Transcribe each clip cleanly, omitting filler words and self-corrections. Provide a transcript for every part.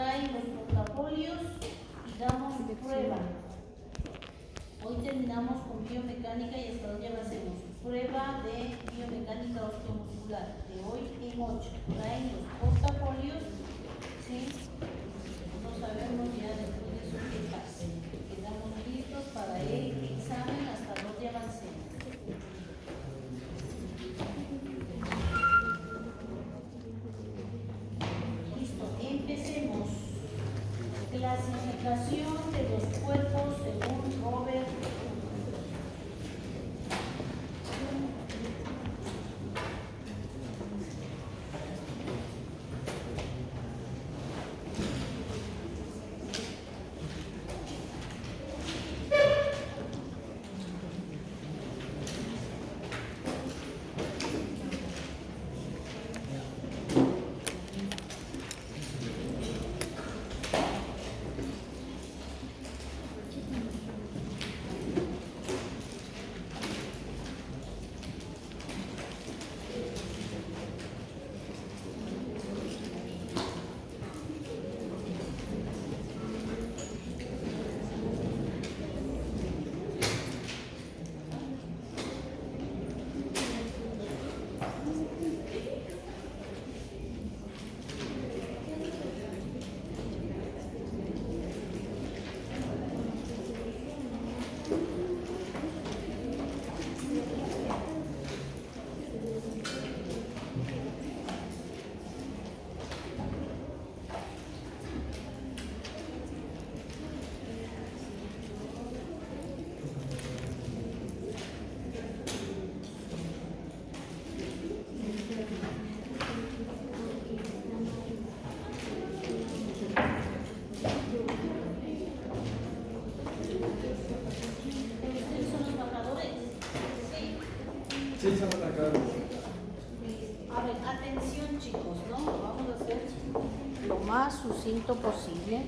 traen los portafolios y damos prueba. Hoy terminamos con biomecánica y hasta hoy ya lo hacemos. Prueba de biomecánica osteomuscular, de hoy en 8. Traen los portafolios, ¿sí? No sabemos ya después de eso qué pasa. Quedamos listos para el examen hasta donde avancemos. Listo, empecemos. Clasificación de los cuerpos según Robert. Sí, se van a acabar. A ver, atención chicos, ¿no? Vamos a hacer lo más sucinto posible.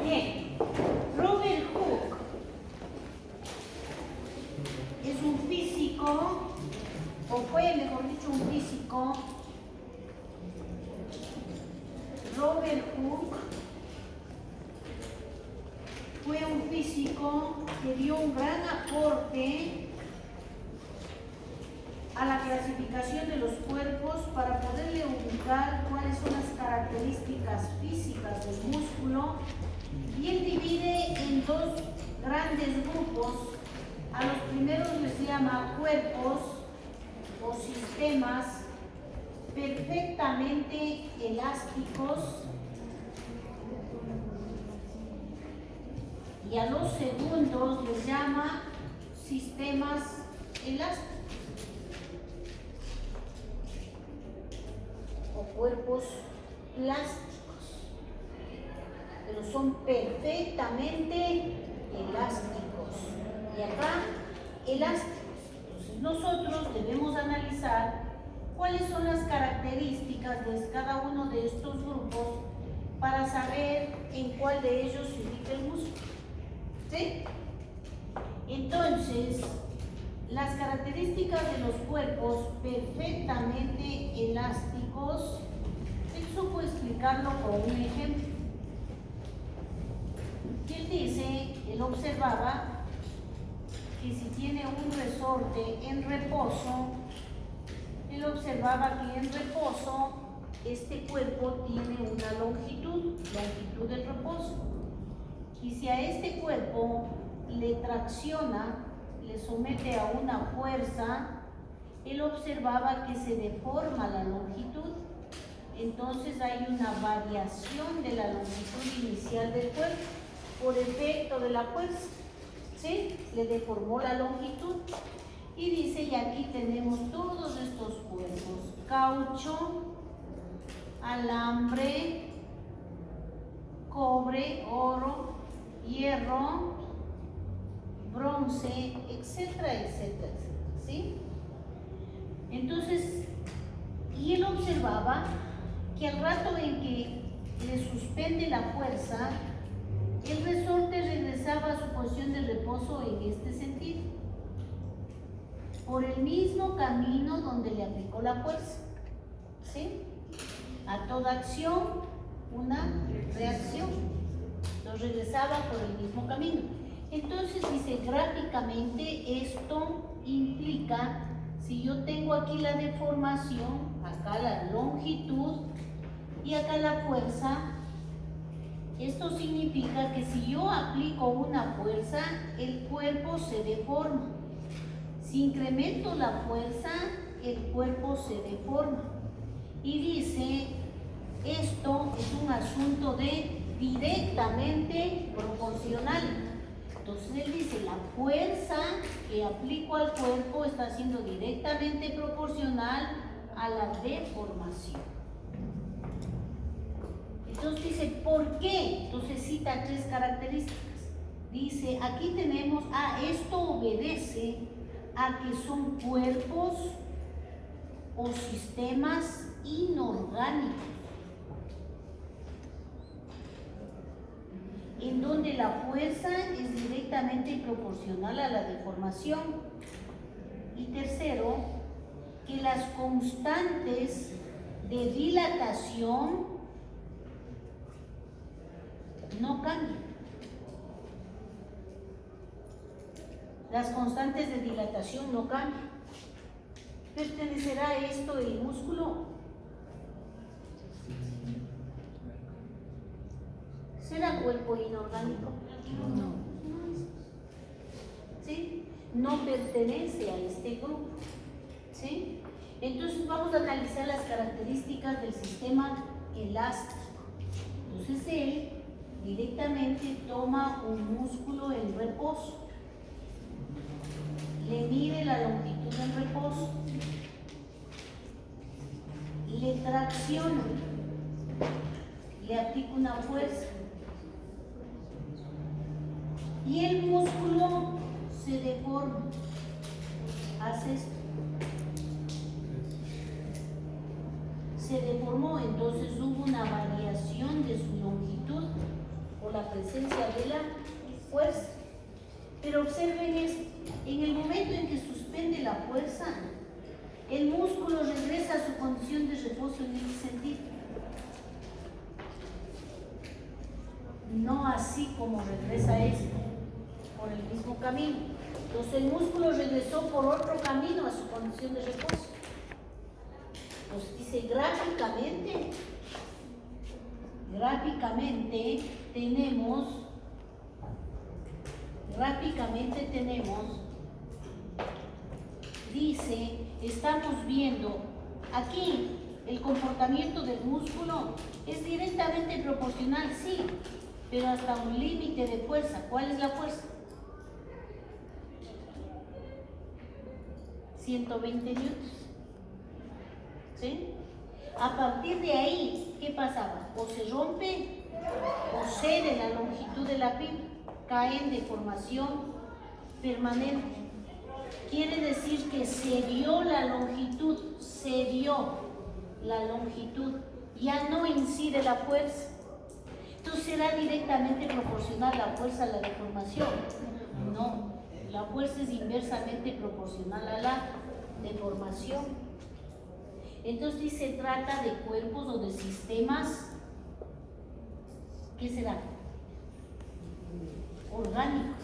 Bien, Robert Hooke es un físico, o fue, mejor dicho, un físico. Robert Hooke fue un físico que dio un gran aporte a la clasificación de los cuerpos para poderle ubicar cuáles son las características físicas del músculo. Y él divide en dos grandes grupos. A los primeros les llama cuerpos o sistemas perfectamente elásticos, y a los segundos les llama sistemas elásticos o cuerpos plásticos, pero son perfectamente elásticos. Y acá, elásticos. Entonces nosotros debemos analizar cuáles son las características de cada uno de estos grupos para saber en cuál de ellos se ubica el músculo. ¿Sí? Entonces, las características de los cuerpos perfectamente elásticos, eso puedo explicarlo con un ejemplo. Él dice, él observaba que si tiene un resorte en reposo, él observaba que en reposo este cuerpo tiene una longitud del reposo. Y si a este cuerpo le tracciona, le somete a una fuerza, él observaba que se deforma la longitud. Entonces hay una variación de la longitud inicial del cuerpo por efecto de la fuerza. ¿sí? Le deformó la longitud. Y dice, y aquí tenemos todos estos cuerpos: caucho, alambre, cobre, oro, hierro, bronce, etcétera, etcétera, etcétera, ¿sí? Entonces, y él observaba que al rato en que le suspende la fuerza, el resorte regresaba a su posición de reposo en este sentido, por el mismo camino donde le aplicó la fuerza, ¿sí? A toda acción, una reacción. Entonces regresaba por el mismo camino. Entonces dice, gráficamente esto implica, si yo tengo aquí la deformación, acá la longitud y acá la fuerza, esto significa que si yo aplico una fuerza, el cuerpo se deforma. Si incremento la fuerza, el cuerpo se deforma. Y dice, esto es un asunto de directamente proporcional. Entonces él dice, la fuerza que aplico al cuerpo está siendo directamente proporcional a la deformación. Entonces dice, ¿por qué? Entonces cita 3 características. Dice, aquí tenemos, esto obedece a que son cuerpos o sistemas inorgánicos, en donde la fuerza es directamente proporcional a la deformación. Y tercero, que las constantes de dilatación no cambian. Las constantes de dilatación no cambian. ¿Pertenecerá esto el músculo? ¿Será cuerpo inorgánico? No. ¿Sí? No pertenece a este grupo. ¿Sí? Entonces vamos a analizar las características del sistema elástico. Entonces él directamente toma un músculo en reposo, le mide la longitud en reposo, le tracciona, le aplica una fuerza y el músculo se deforma. Hace esto. Se deformó, entonces hubo una variación de su longitud por la presencia de la fuerza. Pero observen esto, en el momento en que suspende la fuerza, el músculo regresa a su condición de reposo en ese sentido. No así como regresa esto, por el mismo camino. Entonces el músculo regresó por otro camino a su condición de reposo. Entonces dice, gráficamente tenemos, dice, estamos viendo aquí el comportamiento del músculo es directamente proporcional, sí, pero hasta un límite de fuerza. ¿Cuál es la fuerza? 120 newtons. ¿Sí? A partir de ahí, ¿qué pasaba? O se rompe o cede la longitud de la fibra, cae en deformación permanente. Quiere decir que cedió la longitud, ya no incide la fuerza. Entonces, ¿será directamente proporcional la fuerza a la deformación? No, la fuerza es inversamente proporcional a la deformación. Entonces se trata de cuerpos o de sistemas, ¿qué será? Orgánicos,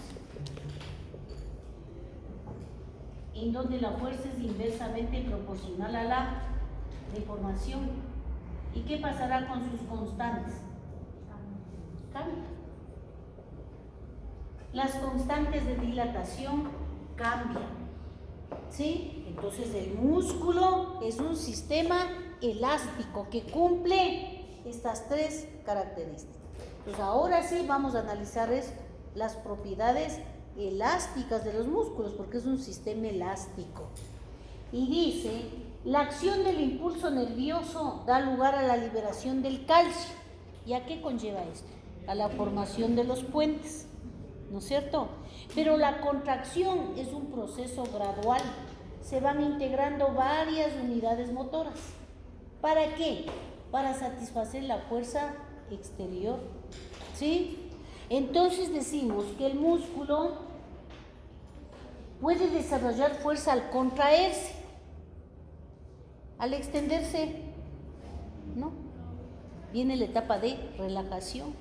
en donde la fuerza es inversamente proporcional a la deformación. ¿Y qué pasará con sus constantes? Cambian. Las constantes de dilatación cambian. ¿Sí? Entonces el músculo es un sistema elástico que cumple estas 3 características. Pues ahora sí vamos a analizar esto, las propiedades elásticas de los músculos, porque es un sistema elástico. Y dice, la acción del impulso nervioso da lugar a la liberación del calcio. ¿Y a qué conlleva esto? A la formación de los puentes, ¿no es cierto? Pero la contracción es un proceso gradual. Se van integrando varias unidades motoras. ¿Para qué? Para satisfacer la fuerza exterior, ¿sí? Entonces decimos que el músculo puede desarrollar fuerza al contraerse, al extenderse, ¿no? Viene la etapa de relajación.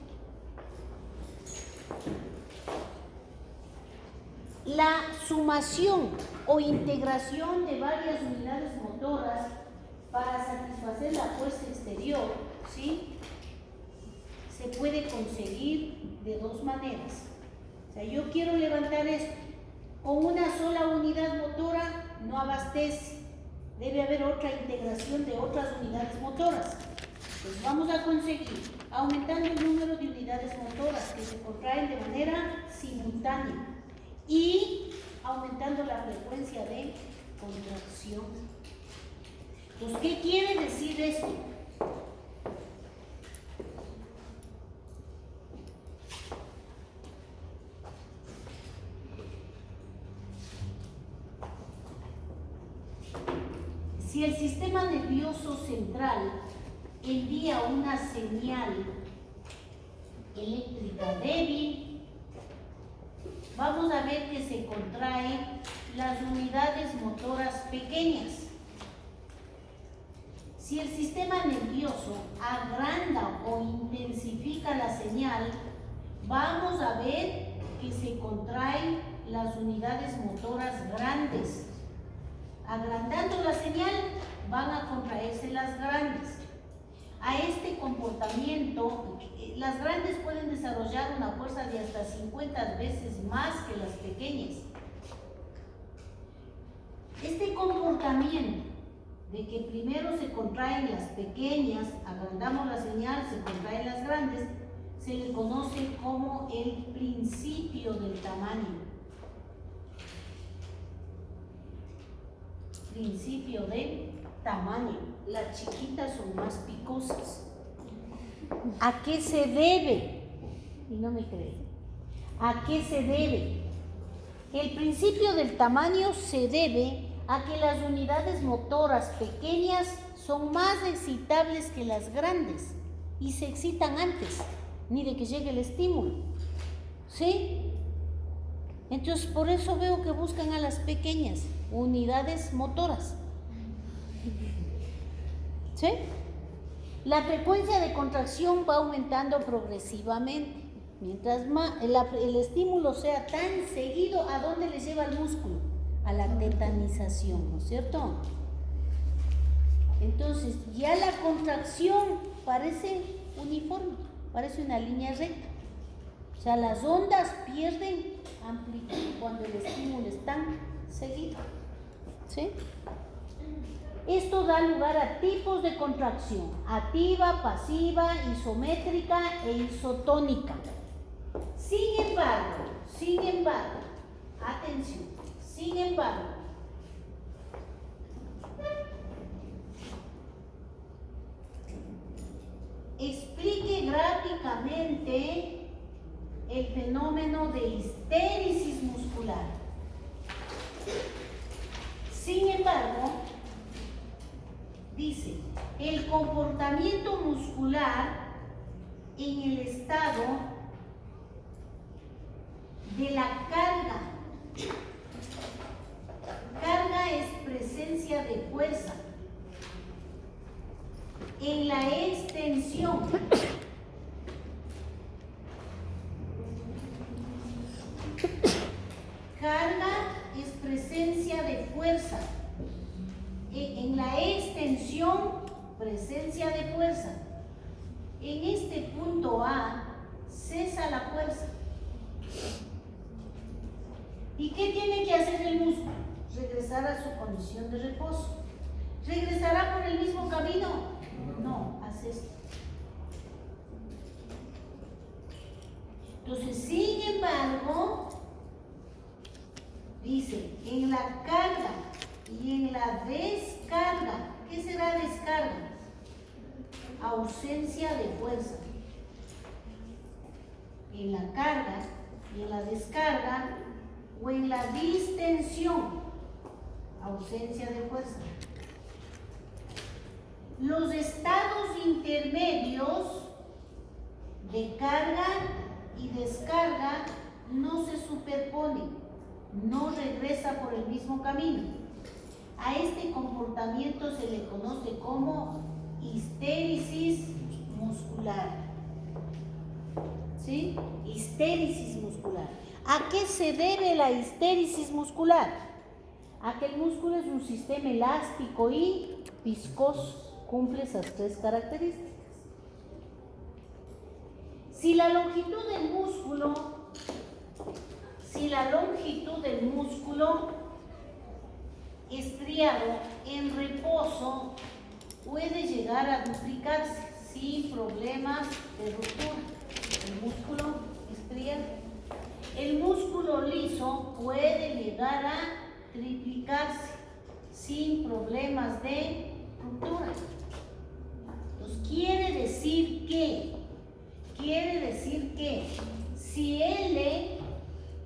La sumación o integración de varias unidades motoras para satisfacer la fuerza exterior, ¿sí?, se puede conseguir de dos maneras. O sea, yo quiero levantar esto. Con una sola unidad motora no abastece. Debe haber otra integración de otras unidades motoras. Pues vamos a conseguir aumentando el número de unidades motoras que se contraen de manera simultánea y aumentando la frecuencia de contracción. Entonces, ¿qué quiere decir esto? Si el sistema nervioso central envía una señal eléctrica débil, vamos a ver que se contraen las unidades motoras pequeñas. Si el sistema nervioso agranda o intensifica la señal, vamos a ver que se contraen las unidades motoras grandes. Agrandando la señal, van a contraerse las grandes. A este comportamiento, las grandes pueden desarrollar una fuerza de hasta 50 veces más que las pequeñas. Este comportamiento de que primero se contraen las pequeñas, agrandamos la señal, se contraen las grandes, se le conoce como el principio del tamaño. Principio de tamaño. Las chiquitas son más picosas. ¿A qué se debe? Y no me creen. ¿A qué se debe? El principio del tamaño se debe a que las unidades motoras pequeñas son más excitables que las grandes y se excitan antes, ni de que llegue el estímulo. ¿Sí? Entonces, por eso veo que buscan a las pequeñas unidades motoras. ¿Sí? La frecuencia de contracción va aumentando progresivamente. Mientras más el estímulo sea tan seguido, ¿a dónde le lleva el músculo? A la tetanización, ¿no es cierto? Entonces, ya la contracción parece uniforme, parece una línea recta. O sea, las ondas pierden amplitud cuando el estímulo es tan seguido. ¿Sí? Esto da lugar a tipos de contracción: activa, pasiva, isométrica e isotónica. Sin embargo, atención, sin embargo, explique gráficamente el fenómeno de histéresis muscular. Sin embargo, dice, el comportamiento muscular en el estado de la carga. Carga es presencia de fuerza. En la extensión. Carga es presencia de fuerza. En la extensión, presencia de fuerza. En este punto A, cesa la fuerza. ¿Y qué tiene que hacer el músculo? Regresar a su condición de reposo. ¿Regresará por el mismo camino? No, hace esto. Entonces, sin embargo, Dice, en la carga y en la descarga. ¿Qué será descarga? Ausencia de fuerza. En la carga y en la descarga o en la distensión, ausencia de fuerza. Los estados intermedios de carga y descarga no se superponen, no regresa por el mismo camino. A este comportamiento se le conoce como histéresis muscular. ¿Sí? Histéresis muscular. ¿A qué se debe la histéresis muscular? A que el músculo es un sistema elástico y viscoso. Cumple esas tres características. Si la longitud del músculo estriado en reposo puede llegar a duplicarse sin problemas de ruptura. El músculo estriado. El músculo liso puede llegar a triplicarse sin problemas de ruptura. Entonces, quiere decir que si L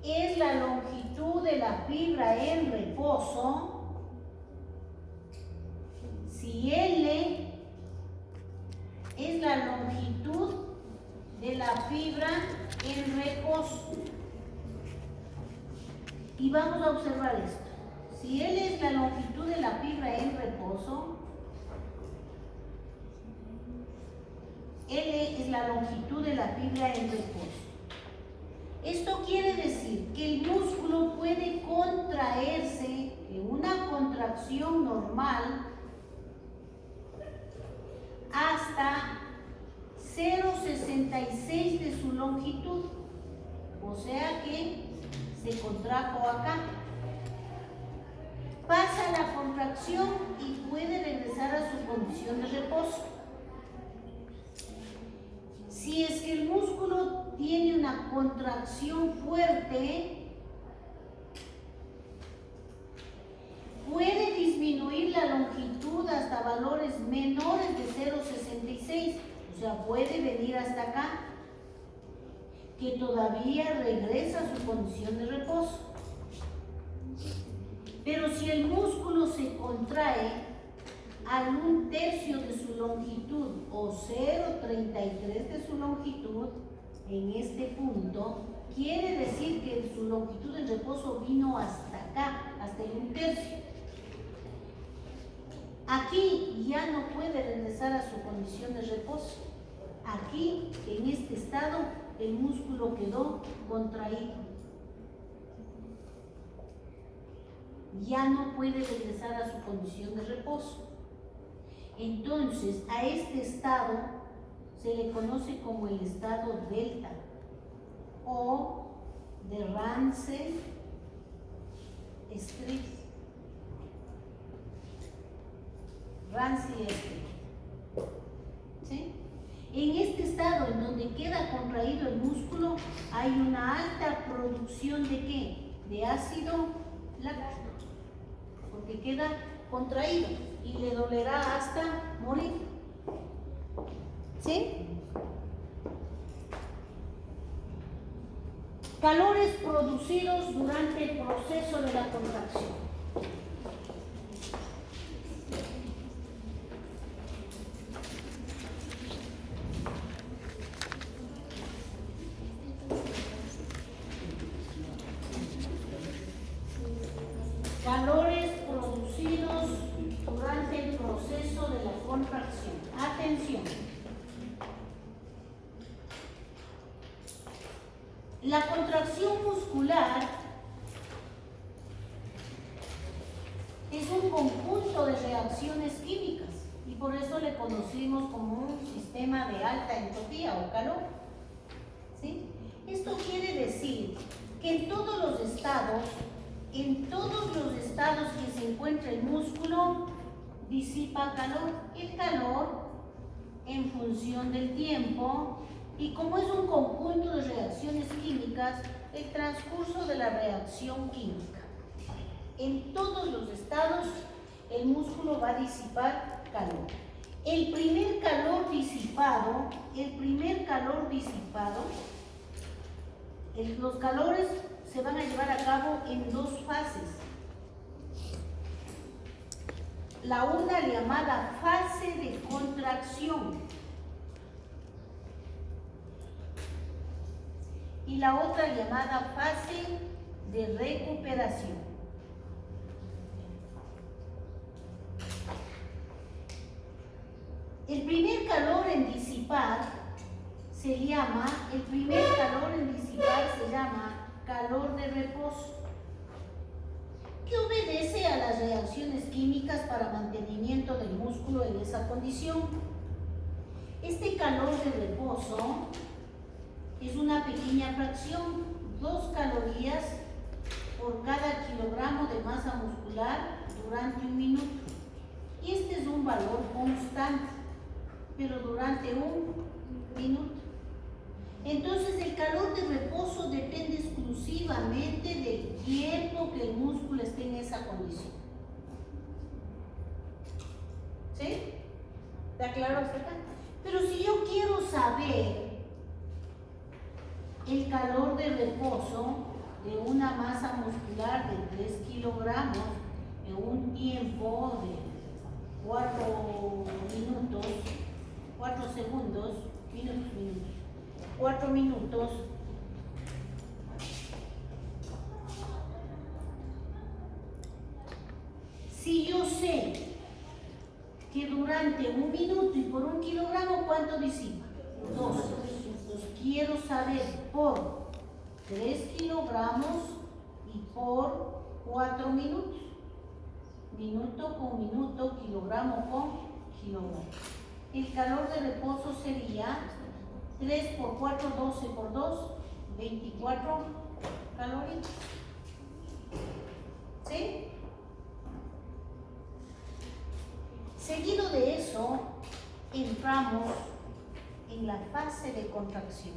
es la longitud de la fibra en reposo, si L es la longitud de la fibra en reposo, y vamos a observar esto, si L es la longitud de la fibra en reposo, L es la longitud de la fibra en reposo. Esto quiere decir que el músculo puede contraerse en una contracción normal hasta 0,66 de su longitud. O sea que se contrajo acá. Pasa la contracción y puede regresar a su condición de reposo. Si es que el músculo tiene una contracción fuerte, puede disminuir la longitud hasta valores menores de 0,66, o sea, puede venir hasta acá, que todavía regresa a su condición de reposo. Pero si el músculo se contrae al 1/3 de su longitud o 0,33 de su longitud, en este punto, quiere decir que su longitud de reposo vino hasta acá, hasta el 1/3. Aquí ya no puede regresar a su condición de reposo. Aquí, en este estado, el músculo quedó contraído. Ya no puede regresar a su condición de reposo. Entonces, a este estado se le conoce como el estado delta o de Ramsay-Strix. Ramsay-Strix. ¿Sí? En este estado, en donde queda contraído el músculo, hay una alta producción de ¿qué? De ácido láctico, porque queda contraído y le dolerá hasta morir. ¿Sí? Calores producidos durante el proceso de la contracción. Calores producidos durante el proceso de la contracción. Atención. La contracción muscular es un conjunto de reacciones químicas y por eso le conocimos como un sistema de alta entropía o calor. ¿Sí? Esto quiere decir que en todos los estados que se encuentra el músculo, disipa calor. El calor en función del tiempo, y como es un conjunto de reacciones químicas, el transcurso de la reacción química. En todos los estados el músculo va a disipar calor. El primer calor disipado, los calores se van a llevar a cabo en dos fases. La una llamada fase de contracción y la otra llamada fase de recuperación. El primer calor en disipar se llama calor de reposo, que obedece a las reacciones químicas para mantenimiento del músculo en esa condición. Este calor de reposo es una pequeña fracción, 2 calorías por cada kilogramo de masa muscular durante un minuto. Y este es un valor constante, pero durante un minuto. Entonces el calor de reposo depende exclusivamente del tiempo que el músculo esté en esa condición. ¿Sí? ¿Está claro hasta acá? Pero si yo quiero saber el calor de reposo de una masa muscular de 3 kilogramos en un tiempo de 4 minutos, si yo sé que durante un minuto y por 1 kilogramo, ¿cuánto disipa? 2. Entonces quiero saber por 3 kilogramos y por 4 minutos. Minuto con minuto, kilogramo con kilogramo. El calor de reposo sería 3 por 4, 12 por 2, 24 calorías. ¿Sí? Seguido de eso, entramos en la fase de contracción.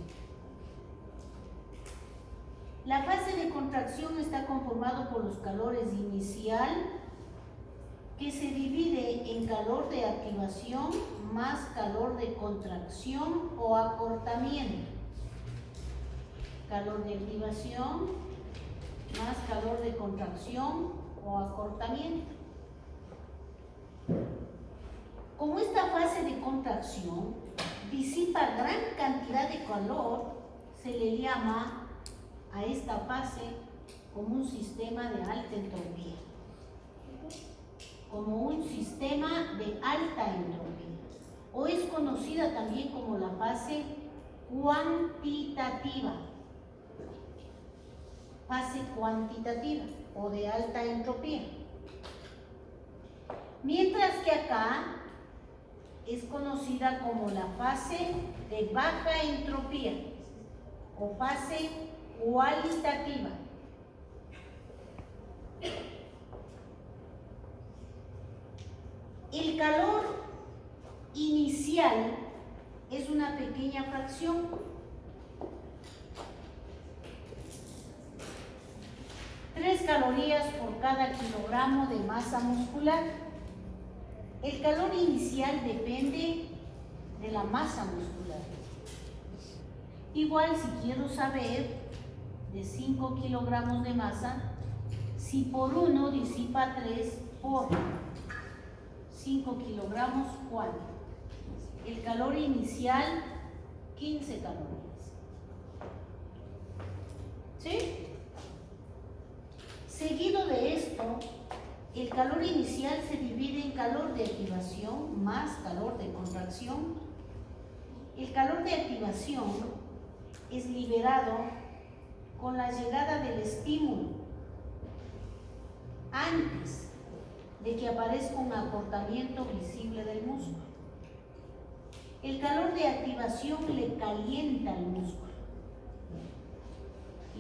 La fase de contracción está conformada por los calores inicial, que se divide en calor de activación más calor de contracción o acortamiento. Calor de activación más calor de contracción o acortamiento. Como esta fase de contracción disipa gran cantidad de calor, se le llama a esta fase como un sistema de alta entropía. Como un sistema de alta entropía, o es conocida también como la fase cuantitativa o de alta entropía. Mientras que acá es conocida como la fase de baja entropía o fase cualitativa. El calor inicial es una pequeña fracción. Tres calorías por cada kilogramo de masa muscular. El calor inicial depende de la masa muscular. Igual si quiero saber de 5 kilogramos de masa, si por 1 disipa 3 por 5 kilogramos, ¿cuánto? El calor inicial, 15 calorías. ¿Sí? Seguido de esto, el calor inicial se divide en calor de activación más calor de contracción. El calor de activación es liberado con la llegada del estímulo antes de que aparezca un acortamiento visible del músculo. El calor de activación le calienta al músculo.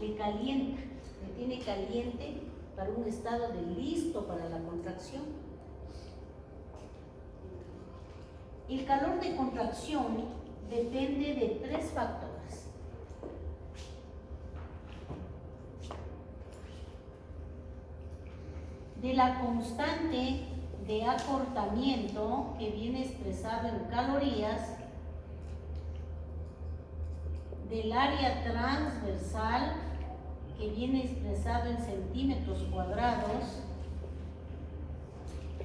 Le calienta, le tiene caliente para un estado de listo para la contracción. El calor de contracción depende de 3 factores. de la constante de acortamiento que viene expresado en calorías, del área transversal que viene expresado en centímetros cuadrados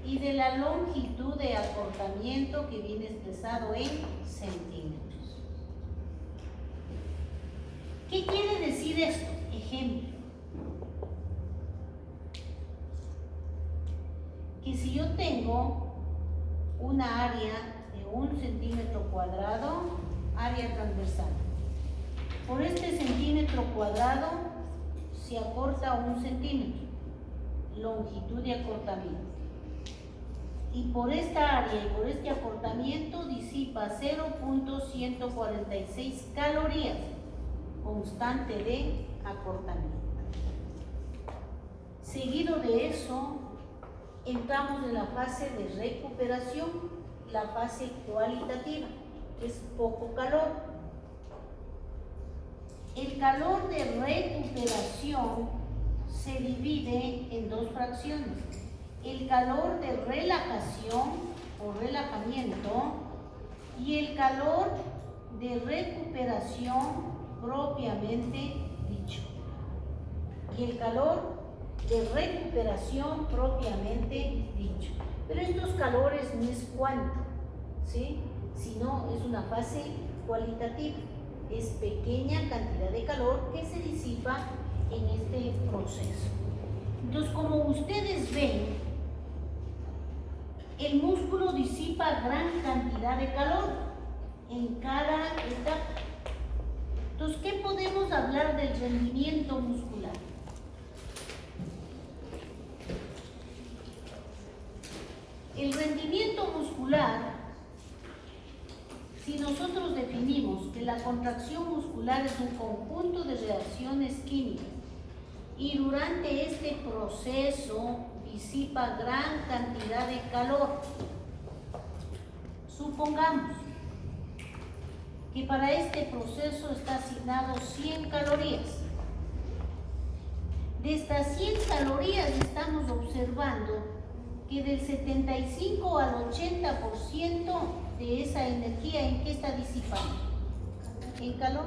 y de la longitud de acortamiento que viene expresado en centímetros. ¿Qué quiere decir esto? Ejemplo. Que si yo tengo una área de 1 centímetro cuadrado, área transversal, por este centímetro cuadrado se acorta 1 centímetro, longitud de acortamiento. Y por esta área y por este acortamiento disipa 0.146 calorías, constante de acortamiento. Seguido de eso, entramos en la fase de recuperación, la fase cualitativa, es poco calor. El calor de recuperación se divide en 2 fracciones. El calor de relajación o relajamiento y el calor de recuperación propiamente dicho. Y el calor de recuperación propiamente dicho. Pero estos calores no es cuánto, ¿sí? Sino es una fase cualitativa. Es pequeña cantidad de calor que se disipa en este proceso. Entonces, como ustedes ven, el músculo disipa gran cantidad de calor en cada etapa. Entonces, ¿qué podemos hablar del rendimiento muscular? El rendimiento muscular, si nosotros definimos que la contracción muscular es un conjunto de reacciones químicas y durante este proceso disipa gran cantidad de calor, supongamos que para este proceso está asignado 100 calorías. De estas 100 calorías estamos observando que del 75 al 80% de esa energía, ¿en qué está disipando? En calor.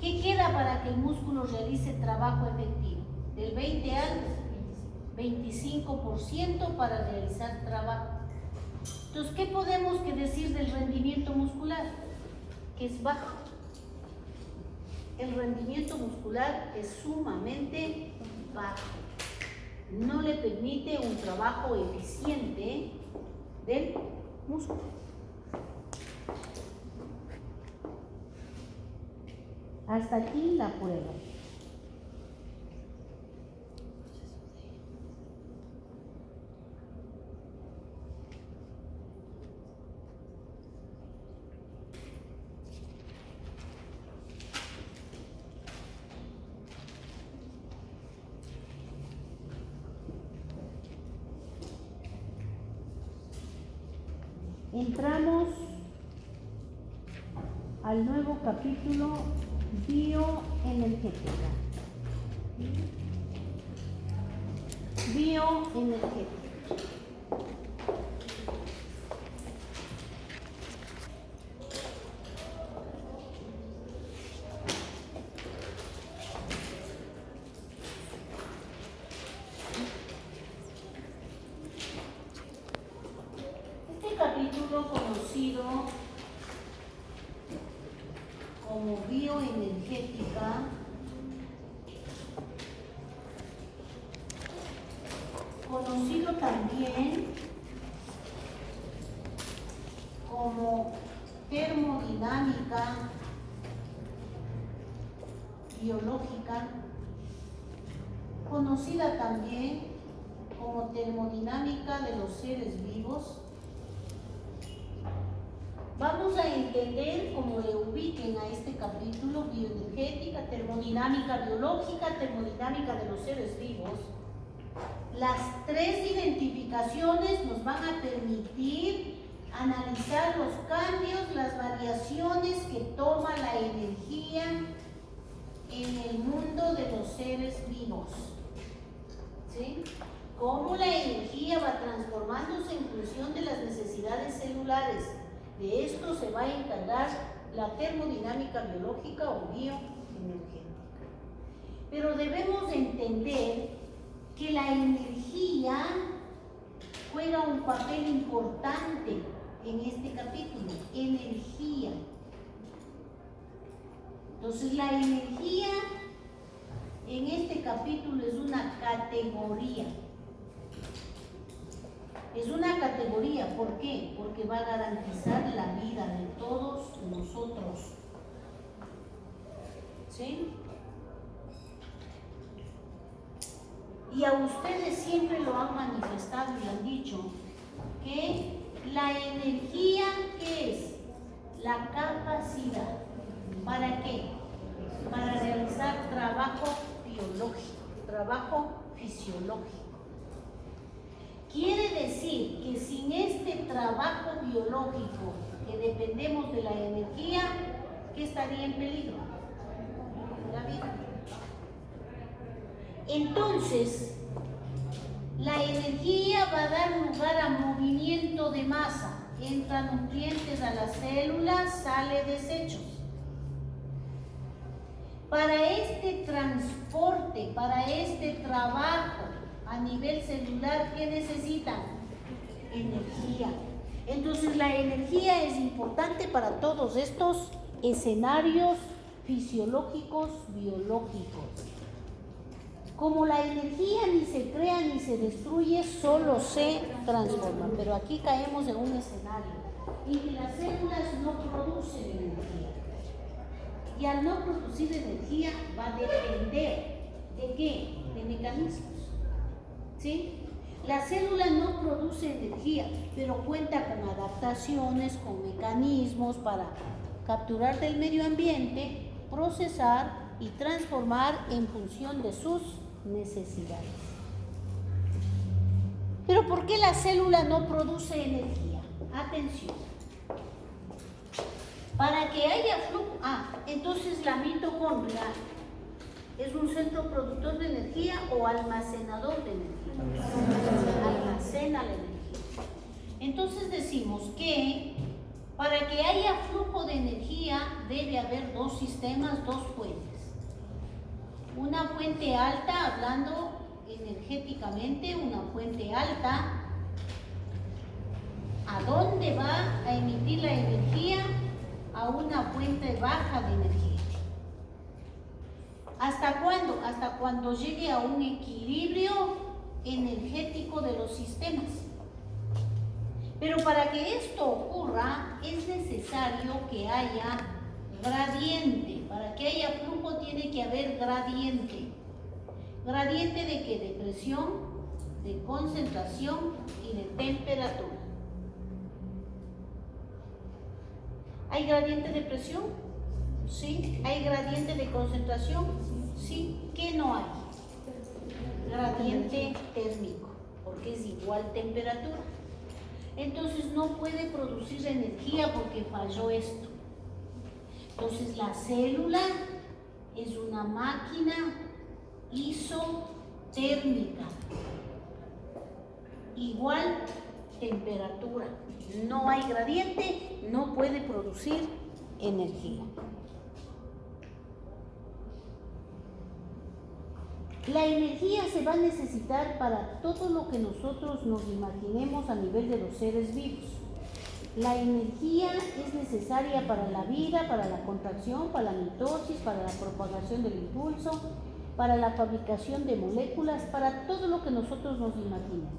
¿Qué queda para que el músculo realice trabajo efectivo? Del 20 al 25% para realizar trabajo. Entonces, ¿qué podemos decir del rendimiento muscular? Que es bajo. El rendimiento muscular es sumamente bajo. No le permite un trabajo eficiente del músculo. Hasta aquí la prueba. Entramos al nuevo capítulo bioenergética. Bioenergética. Capítulo conocido como bioenergética conocido también como termodinámica biológica, conocida también como termodinámica de los seres vivos. Vamos a entender, como le ubiquen a este capítulo, bioenergética, termodinámica biológica, termodinámica de los seres vivos. Las 3 identificaciones nos van a permitir analizar los cambios, las variaciones que toma la energía en el mundo de los seres vivos. ¿Sí? cómo la energía va transformándose en función de las necesidades celulares. De esto se va a encargar la termodinámica biológica o bioenergética. Pero debemos entender que la energía juega un papel importante en este capítulo. Energía. Entonces la energía en este capítulo es una categoría. Es una categoría, ¿por qué? Porque va a garantizar la vida de todos nosotros. ¿Sí? Y a ustedes siempre lo han manifestado y han dicho que la energía, ¿qué es? La capacidad. ¿Para qué? Para realizar trabajo biológico, trabajo fisiológico. Quiere decir que sin este trabajo biológico que dependemos de la energía, ¿qué estaría en peligro? La vida. Entonces, la energía va a dar lugar a movimiento de masa. Entran nutrientes a las células, sale desechos. Para este transporte, para este trabajo a nivel celular, ¿qué necesitan? Energía. Entonces la energía es importante para todos estos escenarios fisiológicos, biológicos. Como la energía ni se crea ni se destruye, solo se transforma. Pero aquí caemos en un escenario en que las células no producen energía. Y al no producir energía va a depender ¿de qué? De mecanismos. ¿Sí? La célula no produce energía, pero cuenta con adaptaciones, con mecanismos para capturar del medio ambiente, procesar y transformar en función de sus necesidades. Pero ¿por qué la célula no produce energía? Atención. Para que haya flujo, entonces la mitocondria es un centro productor de energía o almacenador de energía. Almacena la energía. Entonces decimos que para que haya flujo de energía debe haber dos sistemas, dos fuentes. Una fuente alta, hablando energéticamente, una fuente alta, ¿a dónde va a emitir la energía? A una fuente baja de energía. ¿Hasta cuándo? Hasta cuando llegue a un equilibrio energético de los sistemas. Pero para que esto ocurra es necesario que haya gradiente. Para que haya flujo tiene que haber gradiente. ¿Gradiente de qué? De presión, de concentración y de temperatura. ¿Hay gradiente de presión? Sí. ¿Hay gradiente de concentración? Sí. ¿Qué no hay? Gradiente térmico, porque es igual temperatura. Entonces no puede producir energía porque falló esto. Entonces la célula es una máquina isotérmica. Igual temperatura. No hay gradiente, no puede producir energía. La energía se va a necesitar para todo lo que nosotros nos imaginemos a nivel de los seres vivos. La energía es necesaria para la vida, para la contracción, para la mitosis, para la propagación del impulso, para la fabricación de moléculas, para todo lo que nosotros nos imaginemos.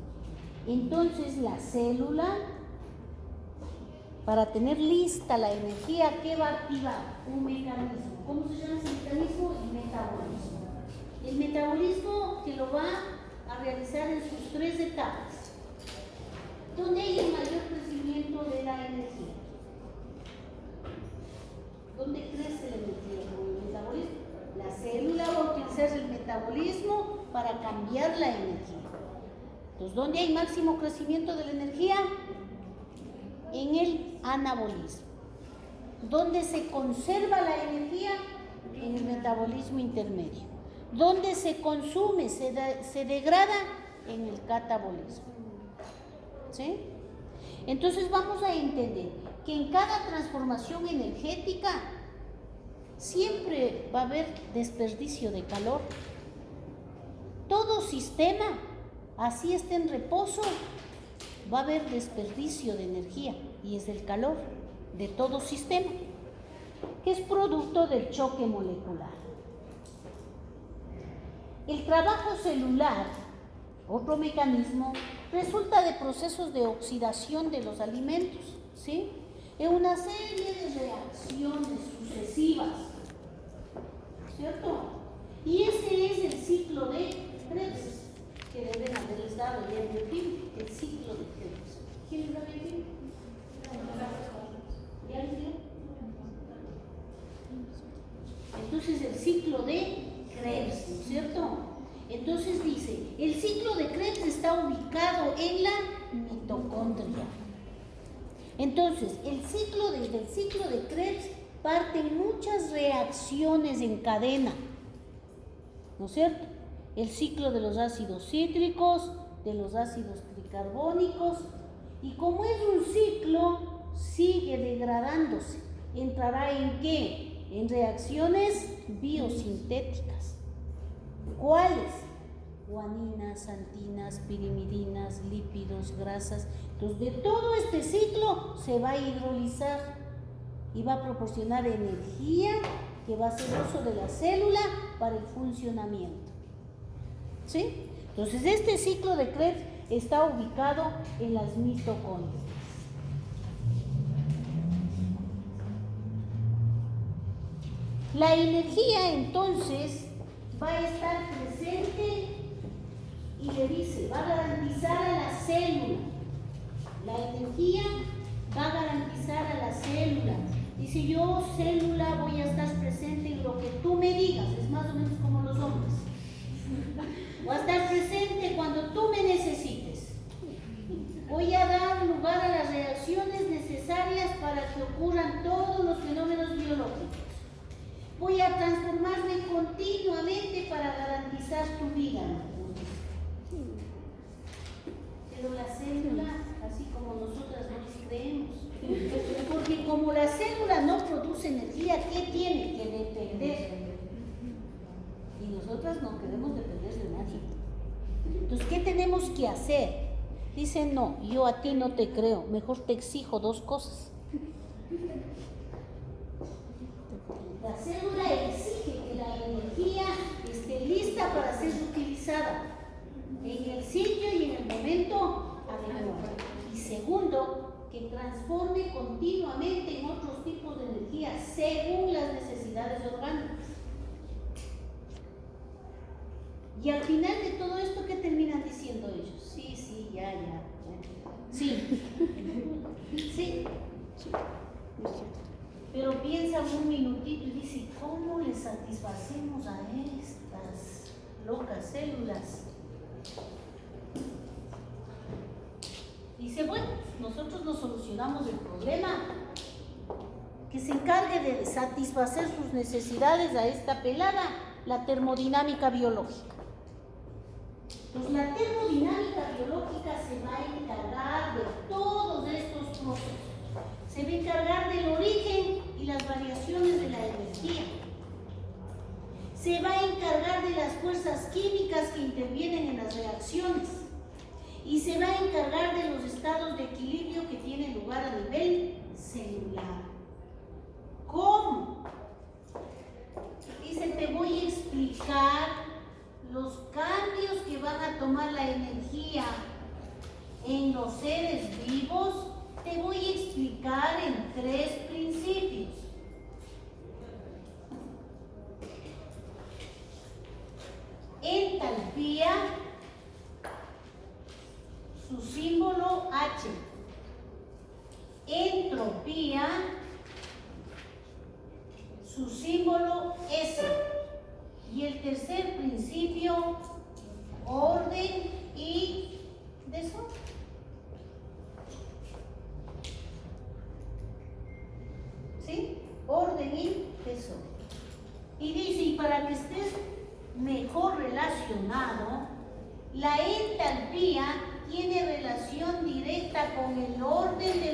Entonces la célula, para tener lista la energía, ¿qué va a activar? Un mecanismo. ¿Cómo se llama ese mecanismo? El metabolismo. El metabolismo que lo va a realizar en sus tres etapas. ¿Dónde hay el mayor crecimiento de la energía? ¿Dónde crece la energía? ¿Con el metabolismo? La célula va a utilizar el metabolismo para cambiar la energía. Entonces, ¿dónde hay máximo crecimiento de la energía? En el anabolismo. ¿Dónde se conserva la energía? En el metabolismo intermedio. ¿Dónde se consume, se degrada? en el catabolismo. ¿Sí? Entonces vamos a entender que en cada transformación energética siempre va a haber desperdicio de calor. Todo sistema, así esté en reposo, va a haber desperdicio de energía, y es del calor de todo sistema, que es producto del choque molecular. El trabajo celular, otro mecanismo, resulta de procesos de oxidación de los alimentos, ¿sí? En una serie de reacciones sucesivas, ¿cierto? Y ese es el ciclo de Krebs, que deben haberles dado ya en el film, el ciclo de Krebs. ¿Quién lo había visto? ¿Ya lo vio? Entonces el ciclo de Krebs, ¿no es cierto? Entonces dice, el ciclo de Krebs está ubicado en la mitocondria. Entonces, desde el ciclo de Krebs parten muchas reacciones en cadena, ¿no es cierto? El ciclo de los ácidos cítricos, de los ácidos tricarbónicos, y como es un ciclo, sigue degradándose. ¿Entrará en qué? En reacciones biosintéticas. ¿Cuáles? Guaninas, antinas, pirimidinas, lípidos, grasas. Entonces, de todo este ciclo se va a hidrolizar y va a proporcionar energía que va a hacer uso de la célula para el funcionamiento. ¿Sí? Entonces, este ciclo de Krebs está ubicado en las mitocondrias. La energía, entonces, va a estar presente y le dice, va a garantizar a la célula. La energía va a garantizar a la célula. Dice, yo, célula, voy a estar presente en lo que tú me digas. Es más o menos como los hombres. Voy a estar presente cuando tú me necesites. Voy a dar lugar a las reacciones necesarias para que ocurran todos los fenómenos biológicos. Voy a transformarme continuamente para garantizar tu vida. Pero la célula, así como nosotras no les creemos, porque como la célula no produce energía, ¿qué tiene? Que depender. Y nosotras no queremos depender de nadie. Entonces, ¿qué tenemos que hacer? Dicen, no, yo a ti no te creo, mejor te exijo dos cosas. La célula exige que la energía esté lista para ser utilizada en el sitio y en el momento adecuado. Y segundo, que transforme continuamente en otros tipos de energía según las necesidades orgánicas. Y al final de todo esto, ¿qué terminan diciendo ellos? Sí, sí, ya. Sí. Sí. Pero piensan un minutito y dicen, ¿cómo le satisfacemos a estas locas células? Dice, bueno, nosotros nos solucionamos el problema, que se encargue de satisfacer sus necesidades a esta pelada, la termodinámica biológica. Pues la termodinámica biológica se va a encargar de todos estos procesos. Se va a encargar del origen y las variaciones de la energía. Se va a encargar de las fuerzas químicas que intervienen en las reacciones. Y se va a encargar de los estados de equilibrio que tienen lugar a nivel celular. ¿Cómo? Dice, te voy a explicar los cambios que van a tomar la energía en los seres vivos. Te voy a explicar en 3 principios. Entalpía, su símbolo H. Entropía, su símbolo S. Y el tercer principio, orden y desorden. ¿Sí? Orden y desorden. Y dice, y para que estés mejor relacionado, La entalpía tiene relación directa con el orden de